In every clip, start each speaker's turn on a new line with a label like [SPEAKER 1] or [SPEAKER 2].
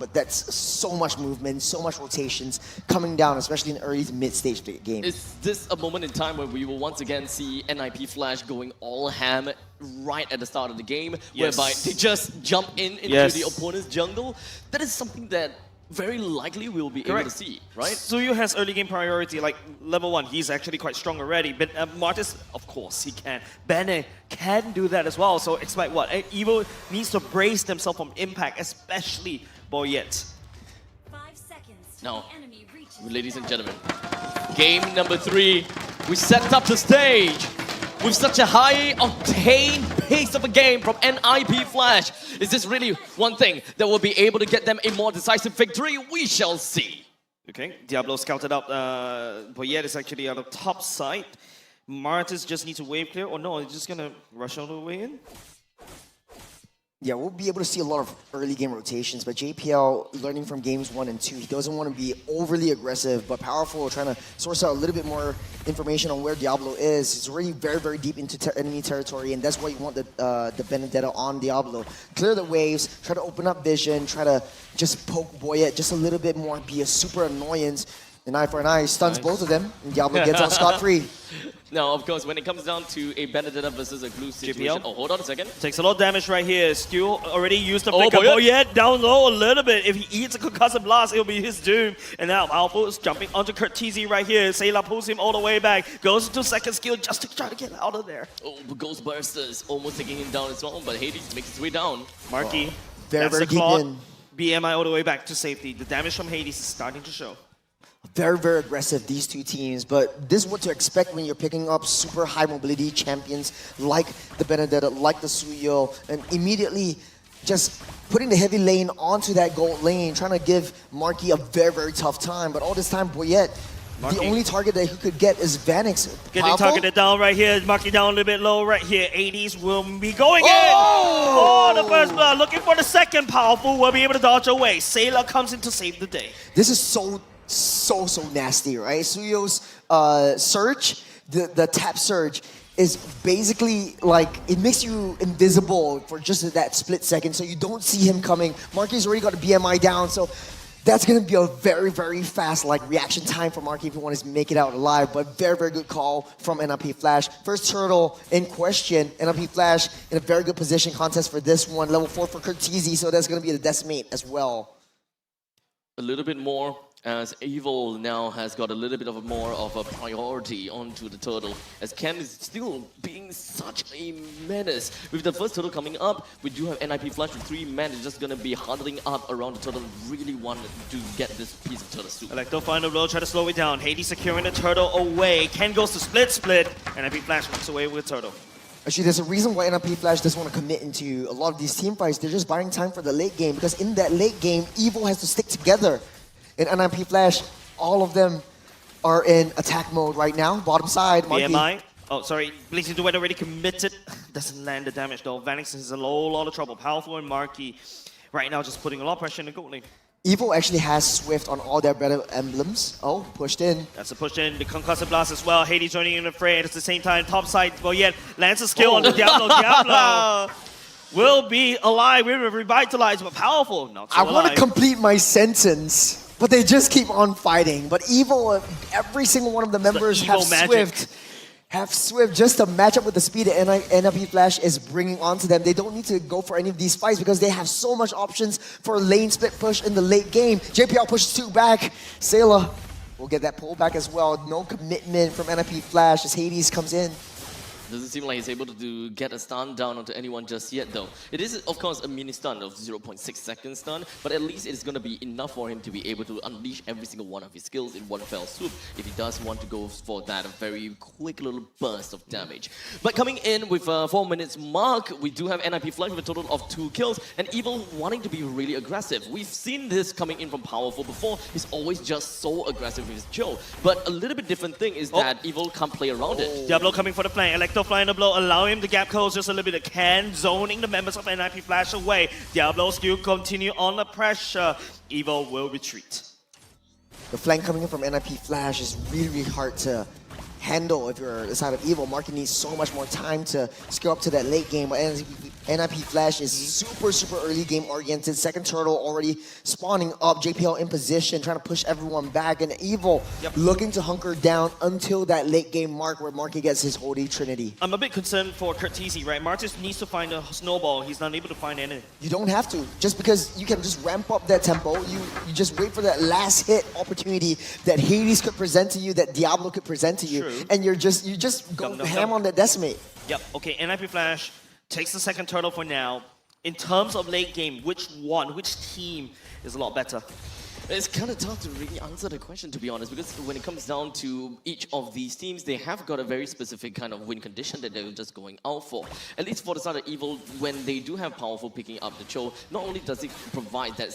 [SPEAKER 1] but that's so much movement, so much rotations coming down, especially in early to mid-stage game.
[SPEAKER 2] Is this a moment in time where we will once again see Nipflash going all ham right at the start of the game, whereby they just jump into the opponent's jungle? That is something that very likely we'll be able to see, right?
[SPEAKER 3] Suyu has early game priority, like level 1, he's actually quite strong already. But Martis, of course, he can. Bene can do that as well, so expect what? Evo needs to brace themselves from impact, especially Boyet.
[SPEAKER 4] 5 seconds.
[SPEAKER 2] Now, ladies and gentlemen, game number 3, we set up the stage with such a high-octane pace of a game from Nipflash. Is this really one thing that will be able to get them a more decisive victory? We shall see.
[SPEAKER 3] Okay, Diablo scouted out, Boyet is actually on the top side. Martis just needs to wave clear, or no, he's just gonna rush all the way in?
[SPEAKER 1] Yeah, we'll be able to see a lot of early game rotations, but JPL, learning from games 1 and 2, he doesn't want to be overly aggressive, but powerful, trying to source out a little bit more information on where Diablo is. He's already very, very deep into enemy territory, and that's why you want the Benedeta on Diablo. Clear the waves, try to open up vision, try to just poke Boyet just a little bit more, be a super annoyance. An eye for an eye, stuns both of them, and Diablo gets out scot-free.
[SPEAKER 2] Now, of course, when it comes down to a Benedetta versus a glue situation... Oh, hold on a second.
[SPEAKER 3] Takes a lot of damage right here. Stu already used the flicker. Boyet down low a little bit. If he eats a concussive blast, it'll be his doom. And now Alpha is jumping onto Curtizi right here. Sayla pulls him all the way back. Goes into second skill just to try to get out of there.
[SPEAKER 2] Oh, but Ghostbusters almost taking him down as well, but Hades makes his way down.
[SPEAKER 3] Marky,
[SPEAKER 1] very deep in.
[SPEAKER 3] BMI all the way back to safety. The damage from Hades is starting to show.
[SPEAKER 1] Very, very aggressive, these two teams, but this is what to expect when you're picking up super high mobility champions like the Benedetta, like the Suyo, and immediately just putting the heavy lane onto that gold lane, trying to give Marky a very, very tough time. But all this time, Boyet, the only target that he could get is Vanix.
[SPEAKER 3] Getting targeted down right here, Marky down a little bit low right here. 80s will be going in! Oh, the first blood, looking for the second. Powerful will be able to dodge away. Sayla comes in to save the day.
[SPEAKER 1] This is so nasty, right? Suyo's surge, the tap surge, is basically like, it makes you invisible for just that split second, so you don't see him coming. Marky's already got a BMI down, so that's going to be a very, very fast reaction time for Marky if you want to make it out alive. But very, very good call from Nipflash. First turtle in question. Nipflash in a very good position contest for this one. Level 4 for Curtizi, so that's going to be the decimate as well.
[SPEAKER 2] A little bit more, as Evil now has got a little bit of more of a priority onto the turtle, as Ken is still being such a menace. With the first turtle coming up, we do have Nipflash with 3 men. It's just going to be huddling up around the turtle, really wanted to get this piece of turtle soup.
[SPEAKER 3] Electo final blow, try to slow it down. Hades securing the turtle away. Ken goes to split, and Nipflash walks away with turtle.
[SPEAKER 1] Actually, there's a reason why Nipflash doesn't want to commit into a lot of these team fights. They're just buying time for the late game, because in that late game, Evil has to stick together. In Nipflash, all of them are in attack mode right now. Bottom side, Marky.
[SPEAKER 3] BMI. Oh, sorry. Blazing Duet already committed. Doesn't land the damage though. Vanix is in a lot of trouble. Powerful and Marky right now just putting a lot of pressure in the gold lane.
[SPEAKER 1] Evil actually has Swift on all their better emblems. Oh, pushed in.
[SPEAKER 3] That's a push in. The concussive blast as well. Hades joining in the fray. At the same time, top side, Boyet lands a skill on the Diablo. Diablo will be alive. We're revitalized, but powerful. Not so
[SPEAKER 1] I want to complete my sentence. But they just keep on fighting. But Evil, every single one of the members have Swift just to match up with the speed that Nipflash is bringing onto them. They don't need to go for any of these fights because they have so much options for a lane split push in the late game. JPL pushes 2 back. Sayla will get that pull back as well. No commitment from Nipflash as Hades comes in.
[SPEAKER 2] Doesn't seem like he's able to get a stun down onto anyone just yet, though. It is, of course, a mini stun of 0.6 second stun, but at least it's going to be enough for him to be able to unleash every single one of his skills in one fell swoop if he does want to go for that very quick little burst of damage. But coming in with 4 minutes mark, we do have Nipflash with a total of 2 kills, and Evil wanting to be really aggressive. We've seen this coming in from Powerful before. He's always just so aggressive with his Joe. But a little bit different thing is that Evil can't play around it.
[SPEAKER 3] Diablo coming for the flank. Electo flying the blow, allowing him to gap close just a little bit. Can zoning the members of Nipflash away. Diablo still continue on the pressure. Evil will retreat.
[SPEAKER 1] The flank coming in from Nipflash is really, really hard to handle if you're the side of Evil. Marky needs so much more time to scale up to that late game. But NIPFlash is super early game oriented. Second turtle already spawning up. JPL in position, trying to push everyone back. And Evil looking to hunker down until that late game mark where Marky gets his Holy Trinity.
[SPEAKER 3] I'm a bit concerned for Curtisi, right? Marcus needs to find a snowball. He's not able to find anything.
[SPEAKER 1] You don't have to. Just because you can just ramp up that tempo, you just wait for that last hit opportunity that Hades could present to you, that Diablo could present to you.
[SPEAKER 3] True.
[SPEAKER 1] And you just go ham on that decimate.
[SPEAKER 3] Yep, okay, NIPFlash takes the second turtle for now. In terms of late game, which team is a lot better?
[SPEAKER 2] It's kind of tough to really answer the question, to be honest, because when it comes down to each of these teams, they have got a very specific kind of win condition that they're just going out for. At least for the side of Evil, when they do have Powerful picking up the Cho, not only does it provide that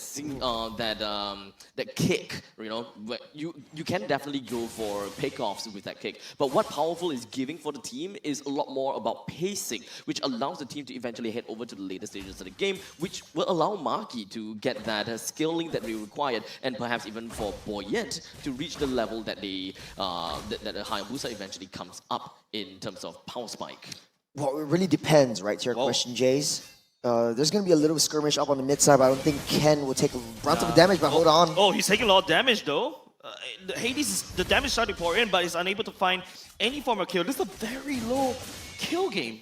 [SPEAKER 2] that kick, you know, where you can definitely go for pickoffs with that kick. But what Powerful is giving for the team is a lot more about pacing, which allows the team to eventually head over to the later stages of the game, which will allow Marky to get that scaling that they required, and perhaps even for Boyet to reach the level that they that Hayabusa eventually comes up in terms of power spike.
[SPEAKER 1] Well, it really depends, right, to your question, Jace. There's going to be a little skirmish up on the mid side, but I don't think Ken will take a brunt of the damage, but hold on.
[SPEAKER 3] Oh, he's taking a lot of damage, though. Hades, the damage started to pour in, but he's unable to find any form of kill. This is a very low kill game.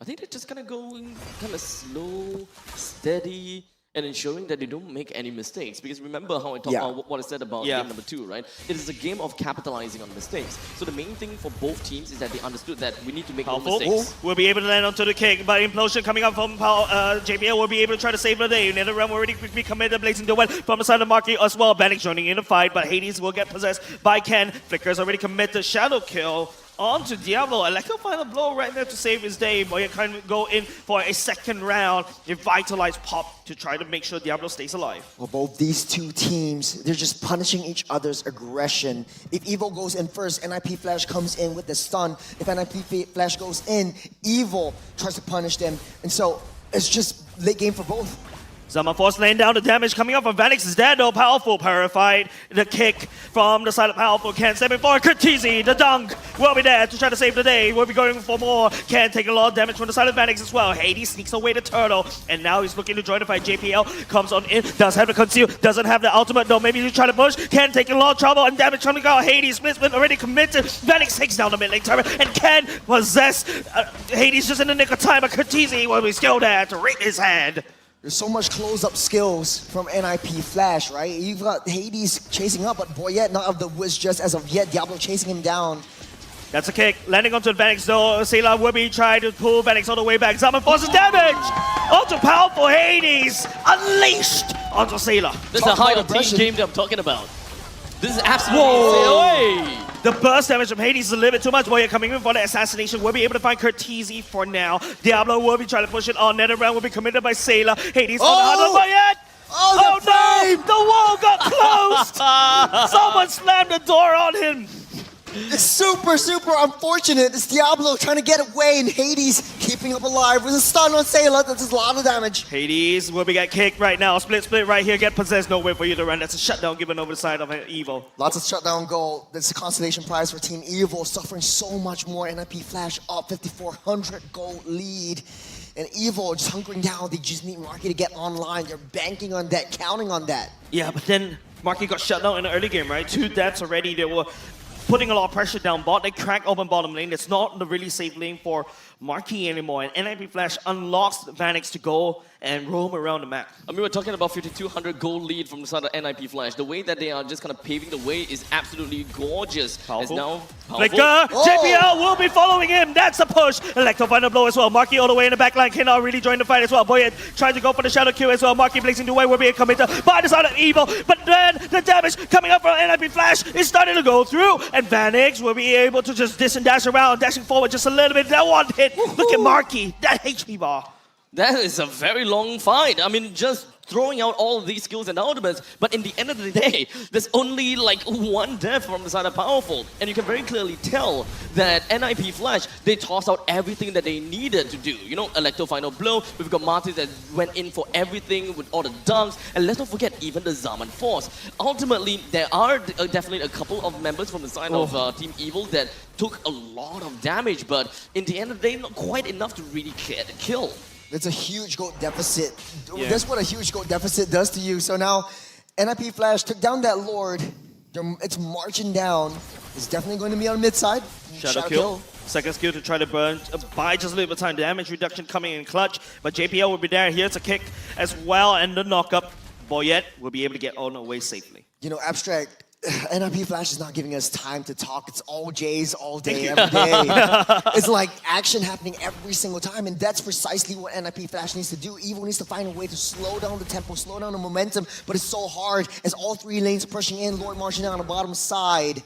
[SPEAKER 2] I think they're just gonna go kind of slow, steady, and ensuring that they don't make any mistakes. Because remember how I talked about what I said about game number 2, right? It is a game of capitalizing on mistakes. So the main thing for both teams is that they understood that we need to make no mistakes.
[SPEAKER 3] Will be able to land onto the kick, but Implosion coming up from JPL will be able to try to save the day. Another round already quickly committed, blazing the well from the side of Marky as well. Vanix joining in the fight, but Hades will get possessed by Ken. Flicker's already committed shadow kill onto Diablo. Electro final blow right there to save his day. Boy, kind of go in for a second round. Revitalize Pop to try to make sure Diablo stays alive.
[SPEAKER 1] Well, both these two teams, they're just punishing each other's aggression. If Evil goes in first, NIPFlash comes in with the stun. If NIPFlash goes in, Evil tries to punish them. And so it's just late game for both.
[SPEAKER 3] Zaman Force laying down the damage coming up from Vanix is dead though. Powerful purified. The kick from the side of Powerful. Can stepping forward. Curtisi, the dunk will be there to try to save the day. We'll be going for more. Can take a lot of damage from the side of Vanix as well. Hades sneaks away the turtle. And now he's looking to join the fight. JPL comes on in. Does have the conceal. Doesn't have the ultimate though. Maybe he's trying to push. Can take a lot of trouble and damage coming out. Hades Smithman already committed. Vanix takes down the mid lane turret. And can possess Hades just in the nick of time. But Curtisi will be still there to wring his hand.
[SPEAKER 1] There's so much close-up skills from NIPFlash, right? You've got Hades chasing up, but Boyet not of the woods just as of yet. Diablo chasing him down.
[SPEAKER 3] That's a kick. Landing onto Vanix though. Sayla will be trying to pull Vanix all the way back. Zaman forces damage! Onto Powerful Hades! Unleashed onto Sayla.
[SPEAKER 2] This is the height of team game that I'm talking about. This is absolutely insane.
[SPEAKER 3] The burst damage from Hades is a little bit too much. Boy, coming in for the assassination. We'll be able to find Curtisi for now. Diablo will be trying to push it on. Nether round will be committed by Sayla. Hades on the heart of Boyet!
[SPEAKER 1] Oh no!
[SPEAKER 3] The wall got closed! Someone slammed the door on him!
[SPEAKER 1] It's super unfortunate. It's Diablo trying to get away and Hades keeping up alive with a stun on Sayla. That's a lot of damage.
[SPEAKER 3] Hades will be get kicked right now. Split right here. Get possessed. No way for you to run. That's a shutdown given over the side of Evil.
[SPEAKER 1] Lots of shutdown goal. That's a consolation prize for Team Evil. Suffering so much more. NIPFlash up 5,400 gold lead. And Evil just hunkering down. They just need Marky to get online. They're banking on that, counting on that.
[SPEAKER 3] Yeah, but then Marky got shut down in the early game, right? 2 deaths already. They were putting a lot of pressure down bot. They crack open bottom lane. It's not the really safe lane for Marky anymore. And NIPFlash unlocks Vanix to go and roam around the map.
[SPEAKER 2] I mean, we're talking about 5,200 gold lead from the side of NIPFlash. The way that they are just kind of paving the way is absolutely gorgeous.
[SPEAKER 3] Powerful.
[SPEAKER 2] Now,
[SPEAKER 3] Flicker! JPL will be following him. That's a push. Electro final blow as well. Marky all the way in the back line. Cannot really join the fight as well. Boyet trying to go for the shadow kill as well. Marky blazing the way will be a committer by the side of Evil. But then the damage coming up from NIPFlash is starting to go through. And Vanix will be able to just diss and dash around, dashing forward just a little bit. That one hit. Look at Marky. That HP bar.
[SPEAKER 2] That is a very long fight. I mean, just throwing out all of these skills and ultimates, but in the end of the day, there's only like one death from the side of Powerful. And you can very clearly tell that Nipflash, they tossed out everything that they needed to do. You know, Electro Final Blow, we've got Marty that went in for everything with all the dunks, and let's not forget even the Zaman Force. Ultimately, there are definitely a couple of members from the side of Team Evil that took a lot of damage, but in the end of the day, not quite enough to really kill.
[SPEAKER 1] It's a huge gold deficit.
[SPEAKER 3] Yeah.
[SPEAKER 1] That's what a huge gold deficit does to you. So now, Nipflash took down that Lord. It's marching down. It's definitely going to be on mid side.
[SPEAKER 3] Shadow kill. Second skill to try to burn, buy just a little bit of time. Damage reduction coming in clutch, but JPL will be there. Here's a kick as well, and the knockup. Boyette will be able to get on away safely.
[SPEAKER 1] You know, Abstract, Nipflash is not giving us time to talk. It's all J's all day, every day. It's like action happening every single time, and that's precisely what Nipflash needs to do. Evil needs to find a way to slow down the tempo, slow down the momentum, but it's so hard as all three lanes are pushing in, Lord marching down on the bottom side.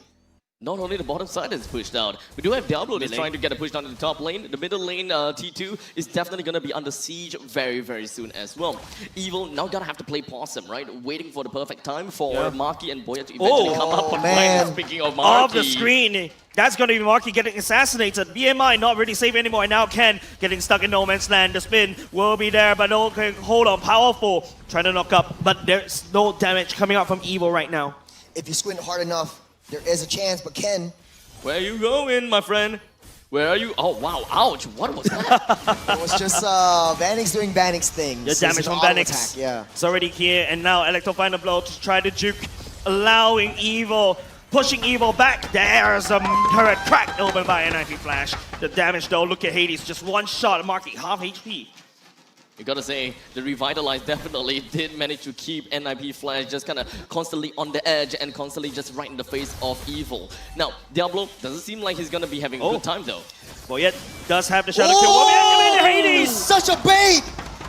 [SPEAKER 2] Not only the bottom side is pushed out, we do have Diablo that's trying to get a push down to the top lane. The middle lane, T2, is definitely going to be under siege very, very soon as well. Evil now going to have to play possum, right? Waiting for the perfect time for Marky and Boya to eventually come up on
[SPEAKER 1] man.
[SPEAKER 2] line. Speaking of Marky.
[SPEAKER 3] Off the screen, that's going to be Marky getting assassinated. BMI not really safe anymore, and now Ken getting stuck in no man's land. The spin will be there, but no, hold on, Powerful trying to knock up, but there's no damage coming out from Evil right now.
[SPEAKER 1] If you squint hard enough, there is a chance, but Ken...
[SPEAKER 2] Where are you going, my friend? Where are you? Oh, wow. Ouch. What was that?
[SPEAKER 1] It was just Vanix doing Vanix things.
[SPEAKER 3] The damage from Vanix.
[SPEAKER 1] Yeah.
[SPEAKER 3] It's already here, and now Electro Final Blow to try to juke, allowing Evil, pushing Evil back. There's a turret cracked open by Nipflash. The damage though, look at Hades, just one shot, Marky, half HP.
[SPEAKER 2] You gotta say, the Revitalize definitely did manage to keep Nipflash just kind of constantly on the edge and constantly just right in the face of Evil. Now, Diablo doesn't seem like he's gonna be having a good time though.
[SPEAKER 3] Boyette does have the Shadow Kill. Will be activated, Hades!
[SPEAKER 1] Such a bait!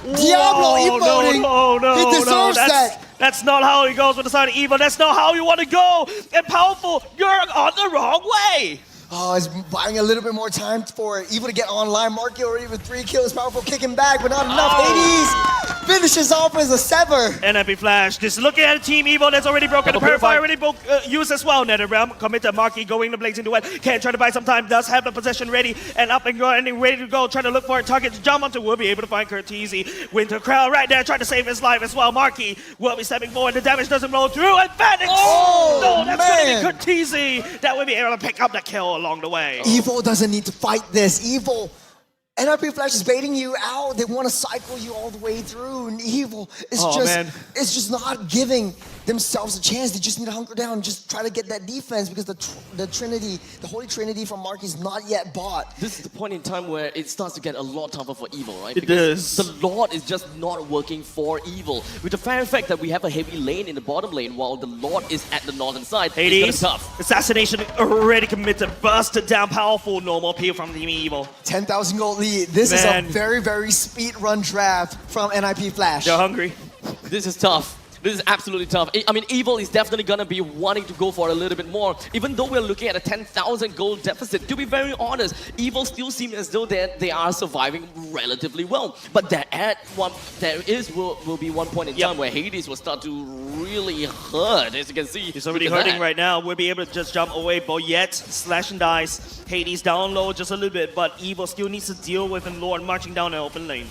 [SPEAKER 1] Diablo emoting!
[SPEAKER 3] No,
[SPEAKER 1] he deserves that!
[SPEAKER 3] That's not how he goes with the side of Evil. That's not how you want to go! And Powerful, you're on the wrong way!
[SPEAKER 1] Oh, he's buying a little bit more time for Evil to get online. Marky already with 3 kills. Powerful kicking back, but not enough. Hades finishes off as a sever.
[SPEAKER 3] Nipflash, just looking at Team Evil that's already broken. The Purifier already broke, used as well. NetherRealm committed Marky going to Blazing Duet. Can try to buy some time, does have the possession ready and up and going and ready to go. Trying to look for a target to jump onto. Will be able to find Curteasy. Winter Crown right there, trying to save his life as well. Marky will be stepping forward. The damage doesn't roll through. And Vanix! No, that's going to be Curteasy. That will be able to pick up the kill along the way.
[SPEAKER 1] Evil doesn't need to fight this. Evil, Nipflash is baiting you out. They want to cycle you all the way through. And Evil is it's just not giving themselves a chance. They just need to hunker down and just try to get that defense because the Trinity, the Holy Trinity from Marky is not yet bought.
[SPEAKER 2] This is the point in time where it starts to get a lot tougher for Evil, right?
[SPEAKER 3] It does.
[SPEAKER 2] The Lord is just not working for Evil. With the fair fact that we have a heavy lane in the bottom lane while the Lord is at the northern side,
[SPEAKER 3] Hades,
[SPEAKER 2] it's gonna be tough.
[SPEAKER 3] assassination already committed, busted down, Powerful, normal peel from Team Evil.
[SPEAKER 1] 10,000 gold lead. This is a very, very speed run draft from Nipflash.
[SPEAKER 3] They're hungry.
[SPEAKER 2] This is tough. This is absolutely tough. I mean, Evil is definitely going to be wanting to go for a little bit more. Even though we're looking at a 10,000 gold deficit, to be very honest, Evil still seem as though they are surviving relatively well. But there will be one point in time where Hades will start to really hurt, as you can see.
[SPEAKER 3] He's already hurting right now. We'll be able to just jump away. Boyette, slash and dice. Hades down low just a little bit, but Evil still needs to deal with him, Lord marching down an open lane.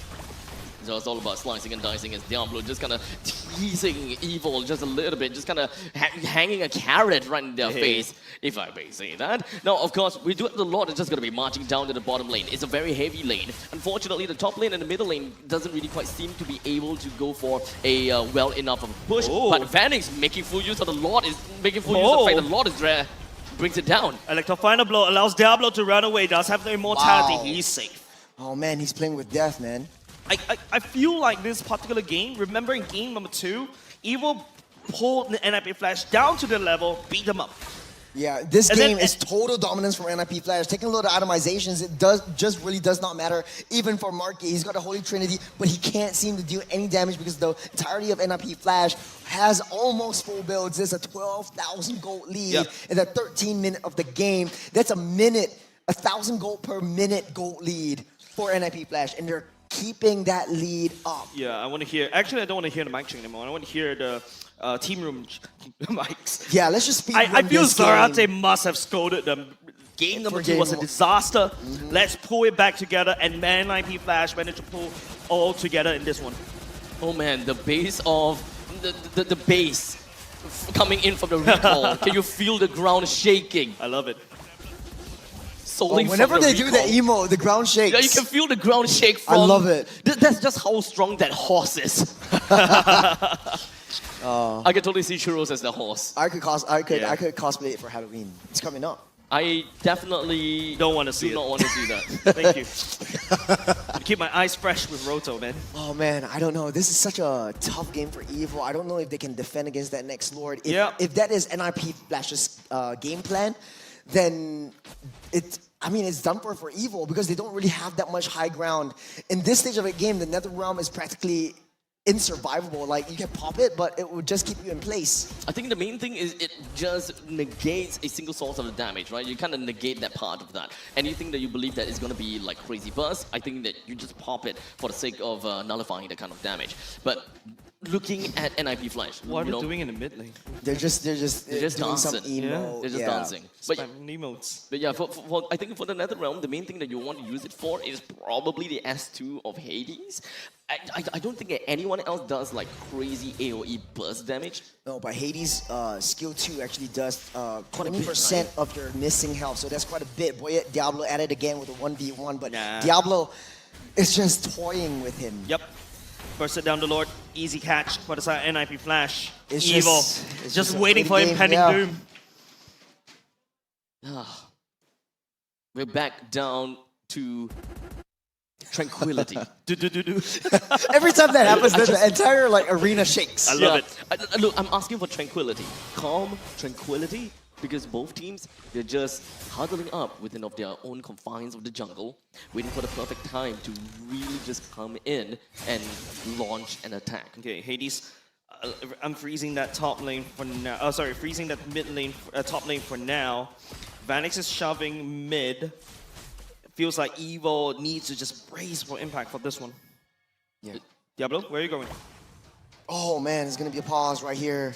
[SPEAKER 2] So it's all about slicing and dicing as Diablo just kind of teasing Evil just a little bit, just kind of hanging a carrot right in their face, if I may say that. Now, of course, we do have the Lord is just going to be marching down to the bottom lane. It's a very heavy lane. Unfortunately, the top lane and the middle lane doesn't really quite seem to be able to go for a well enough of a push. But Vanix making full use of the Lord is making full use of the fact the Lord is there, brings it down.
[SPEAKER 3] Electro Final Blow allows Diablo to run away, does have the immortality. He's safe.
[SPEAKER 1] Oh man, he's playing with death, man.
[SPEAKER 3] I feel like this particular game, remembering game number 2, Evil pulled the Nipflash down to the level, beat them up.
[SPEAKER 1] Yeah, this game is total dominance from Nipflash. Taking a load of atomizations, it really does not matter. Even for Marky, he's got a Holy Trinity, but he can't seem to do any damage because the entirety of Nipflash has almost full builds. There's a 12,000 gold lead in the 13th minute of the game. That's a minute, 1,000 gold per minute gold lead for Nipflash, and they're keeping that lead up.
[SPEAKER 3] Yeah, I want to hear. Actually, I don't want to hear the mic check anymore. I want to hear the team room mics.
[SPEAKER 1] Yeah, let's just speed
[SPEAKER 3] I
[SPEAKER 1] run
[SPEAKER 3] feel
[SPEAKER 1] this game.
[SPEAKER 3] Zarate must have scolded them. Game number
[SPEAKER 1] For
[SPEAKER 3] 2 was a
[SPEAKER 1] game
[SPEAKER 3] disaster. Let's pull it back together, and man, Nipflash managed to pull all together in this one.
[SPEAKER 2] Oh man, the base of the base coming in from the recall. Can you feel the ground shaking?
[SPEAKER 3] I love it.
[SPEAKER 2] Solely from
[SPEAKER 1] Whenever
[SPEAKER 2] the
[SPEAKER 1] they do the
[SPEAKER 2] recall.
[SPEAKER 1] emo, the ground shakes.
[SPEAKER 2] Yeah, you can feel the ground shake from.
[SPEAKER 1] I love it.
[SPEAKER 2] That's just how strong that horse is. I can totally see Churros as the horse.
[SPEAKER 1] I could
[SPEAKER 3] Yeah.
[SPEAKER 1] cosplay it for Halloween. It's coming up.
[SPEAKER 2] I definitely
[SPEAKER 3] Don't want to see
[SPEAKER 2] do
[SPEAKER 3] it.
[SPEAKER 2] not want to see that.
[SPEAKER 3] Thank you. Keep my eyes fresh with Roto, man.
[SPEAKER 1] Oh man, I don't know. This is such a tough game for Evil. I don't know if they can defend against that next Lord. If that is Nipflash's game plan, then it's done for Evil because they don't really have that much high ground. In this stage of the game, the Nether Realm is practically insurvivable. Like, you can pop it, but it would just keep you in place.
[SPEAKER 2] I think the main thing is it just negates a single source of the damage, right? You kind of negate that part of that. Anything that you believe that is going to be like crazy burst, I think that you just pop it for the sake of nullifying that kind of damage. But looking at Nipflash,
[SPEAKER 3] What are
[SPEAKER 2] you
[SPEAKER 3] they
[SPEAKER 2] know,
[SPEAKER 3] doing in the mid lane?
[SPEAKER 1] They're just doing some
[SPEAKER 2] dancing.
[SPEAKER 1] emo.
[SPEAKER 2] they're just
[SPEAKER 1] yeah.
[SPEAKER 2] dancing. But
[SPEAKER 3] Spam emotes.
[SPEAKER 2] yeah, I think for the Nether Realm, the main thing that you want to use it for is probably the S2 of Hades. I don't think that anyone else does like crazy AoE burst damage.
[SPEAKER 1] No, but Hades' skill 2 actually does
[SPEAKER 2] Quite a bit,
[SPEAKER 1] 20%
[SPEAKER 2] right?
[SPEAKER 1] of your missing health, so that's quite a bit. Boy, Diablo at it again with a 1v1, but
[SPEAKER 3] Nah.
[SPEAKER 1] Diablo is just toying with him.
[SPEAKER 3] Yep. Bursted down the Lord. Easy catch for the side Nipflash.
[SPEAKER 1] It's
[SPEAKER 3] Evil.
[SPEAKER 1] it's
[SPEAKER 3] Just
[SPEAKER 1] a
[SPEAKER 3] waiting for
[SPEAKER 1] waiting game,
[SPEAKER 3] impending
[SPEAKER 1] yeah.
[SPEAKER 3] doom.
[SPEAKER 2] We're back down to tranquility.
[SPEAKER 3] Do.
[SPEAKER 1] Every time that happens, then the entire like arena shakes.
[SPEAKER 3] I love it.
[SPEAKER 2] Look, I'm asking for tranquility. Calm tranquility. Because both teams, they're just huddling up within of their own confines of the jungle, waiting for the perfect time to really just come in and launch an attack.
[SPEAKER 3] Okay, Hades. I'm freezing that top lane for now. Oh, sorry, freezing that mid lane, top lane for now. Vanix is shoving mid. Feels like Evil needs to just brace for impact for this one.
[SPEAKER 1] Yeah.
[SPEAKER 3] Diablo, where are you going?
[SPEAKER 1] Oh man, it's gonna be a pause right here.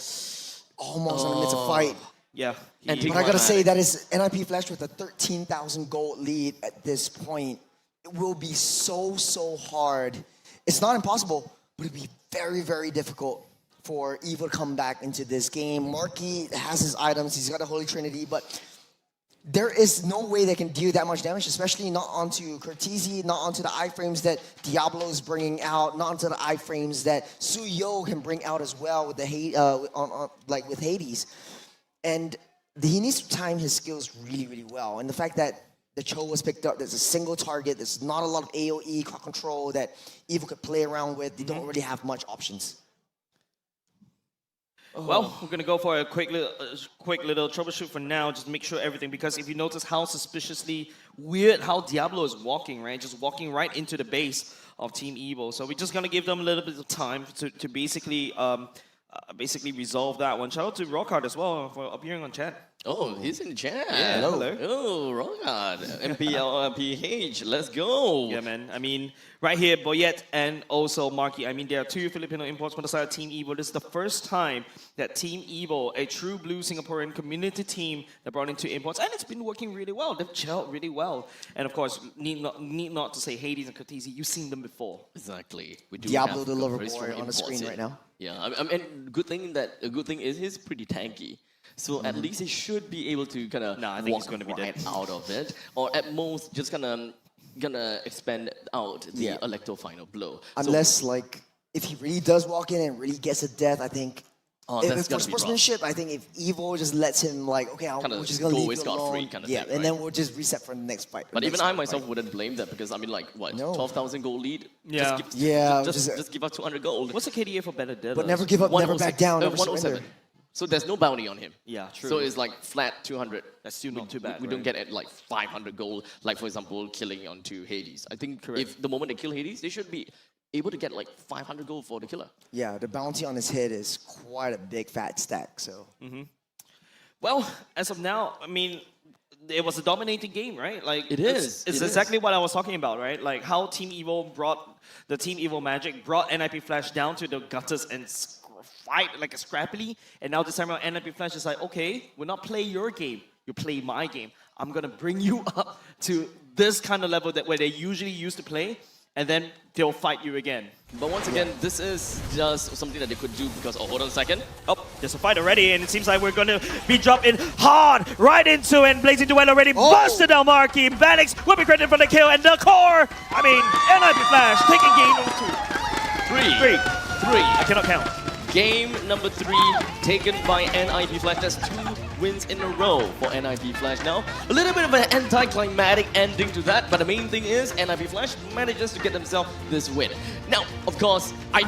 [SPEAKER 1] Almost in the midst of fight.
[SPEAKER 3] Yeah.
[SPEAKER 2] And
[SPEAKER 1] But I gotta say, that is Nipflash with a 13,000 gold lead at this point. It will be so hard. It's not impossible, but it'd be very, very difficult for Evil to come back into this game. Marky has his items, he's got a Holy Trinity, but there is no way they can deal that much damage, especially not onto Cortese, not onto the iframes that Diablo is bringing out, not onto the iframes that Suyo can bring out as well with the like with Hades. And he needs to time his skills really, really well. And the fact that the Cho was picked up, there's a single target, there's not a lot of AoE, clock control that Evil could play around with. They don't really have much options.
[SPEAKER 3] Well, we're gonna go for a quick little troubleshoot for now. Just make sure everything, because if you notice how suspiciously weird how Diablo is walking, right? Just walking right into the base of Team Evil. So we're just gonna give them a little bit of time to basically resolve that one. Shout out to Rockhard as well for appearing on chat.
[SPEAKER 2] Oh, he's in chat.
[SPEAKER 3] Yeah, hello.
[SPEAKER 2] Oh, Rogard. MPL, PH, let's go.
[SPEAKER 3] Yeah, man. I mean, right here, Boyet and also Marky. I mean, there are two Filipino imports from the side of Team Evil. This is the first time that Team Evil, a true blue Singaporean community team, that brought in two imports, and it's been working really well. They've gelled really well. And of course, need not to say Hades and Cortese. You've seen them before.
[SPEAKER 2] Exactly. We do
[SPEAKER 1] Diablo
[SPEAKER 2] have
[SPEAKER 1] the
[SPEAKER 2] got
[SPEAKER 1] lover
[SPEAKER 2] very strong
[SPEAKER 1] boy on the
[SPEAKER 2] imports
[SPEAKER 1] screen
[SPEAKER 2] in.
[SPEAKER 1] right now.
[SPEAKER 2] Yeah, I mean, a good thing is he's pretty tanky. So at least he should be able to kind of
[SPEAKER 3] I think he's
[SPEAKER 2] walk
[SPEAKER 3] gonna be
[SPEAKER 2] right
[SPEAKER 3] dead.
[SPEAKER 2] out of it, or at most just gonna expand out the Electro Final Blow.
[SPEAKER 1] Unless, like, if he really does walk in and really gets a death, I think.
[SPEAKER 2] That's
[SPEAKER 1] For
[SPEAKER 2] gonna be rough.
[SPEAKER 1] sportsmanship, I think if Evil just lets him, like, okay,
[SPEAKER 2] Kinda
[SPEAKER 1] we're just gonna
[SPEAKER 2] go
[SPEAKER 1] leave
[SPEAKER 2] away
[SPEAKER 1] you
[SPEAKER 2] scot-free
[SPEAKER 1] alone.
[SPEAKER 2] kind of
[SPEAKER 1] yeah,
[SPEAKER 2] thing,
[SPEAKER 1] and then
[SPEAKER 2] right?
[SPEAKER 1] we'll just reset for the next fight.
[SPEAKER 2] But even
[SPEAKER 1] next
[SPEAKER 2] I
[SPEAKER 1] fight,
[SPEAKER 2] myself
[SPEAKER 1] right?
[SPEAKER 2] wouldn't blame that, because I mean, like, what,
[SPEAKER 1] No.
[SPEAKER 2] 12,000 gold lead?
[SPEAKER 3] Yeah.
[SPEAKER 2] Just give us 200 gold.
[SPEAKER 3] What's the KDA for Benedeta?
[SPEAKER 1] But never give up, never back
[SPEAKER 2] 106,
[SPEAKER 1] down, never
[SPEAKER 2] 107.
[SPEAKER 1] surrender.
[SPEAKER 2] So there's no bounty on him.
[SPEAKER 3] Yeah, true.
[SPEAKER 2] So it's like flat 200.
[SPEAKER 3] That's still not too bad.
[SPEAKER 2] We don't get it like 500 gold, like for example, killing onto Hades. I think if the moment they kill Hades, they should be able to get like 500 gold for the killer.
[SPEAKER 1] Yeah, the bounty on his head is quite a big fat stack, so.
[SPEAKER 3] Well, as of now, I mean, it was a dominating game, right? Like
[SPEAKER 2] It is.
[SPEAKER 3] It's
[SPEAKER 2] It
[SPEAKER 3] exactly
[SPEAKER 2] is.
[SPEAKER 3] what I was talking about, right? Like how Team Evo Magic brought NIP Flash down to the gutters and fight like a scrappily. And now this time around, NIP Flash is like, okay, we'll not play your game, you play my game. I'm gonna bring you up to this kind of level where they usually used to play, and then they'll fight you again.
[SPEAKER 2] But once again, this is just something that they could do because, oh, hold on a second.
[SPEAKER 3] Oh, there's a fight already, and it seems like we're gonna be dropped in hard right into it. Blazing Duel already busted down Marky. Vanix will be credited for the kill, and the core. I mean, NIP Flash taking game number 2.
[SPEAKER 2] Three.
[SPEAKER 3] I cannot count.
[SPEAKER 2] Game number 3 taken by NIP Flash. That's 2 wins in a row for NIP Flash now. A little bit of an anticlimactic ending to that, but the main thing is NIP Flash manages to get themselves this win. Now, of course, I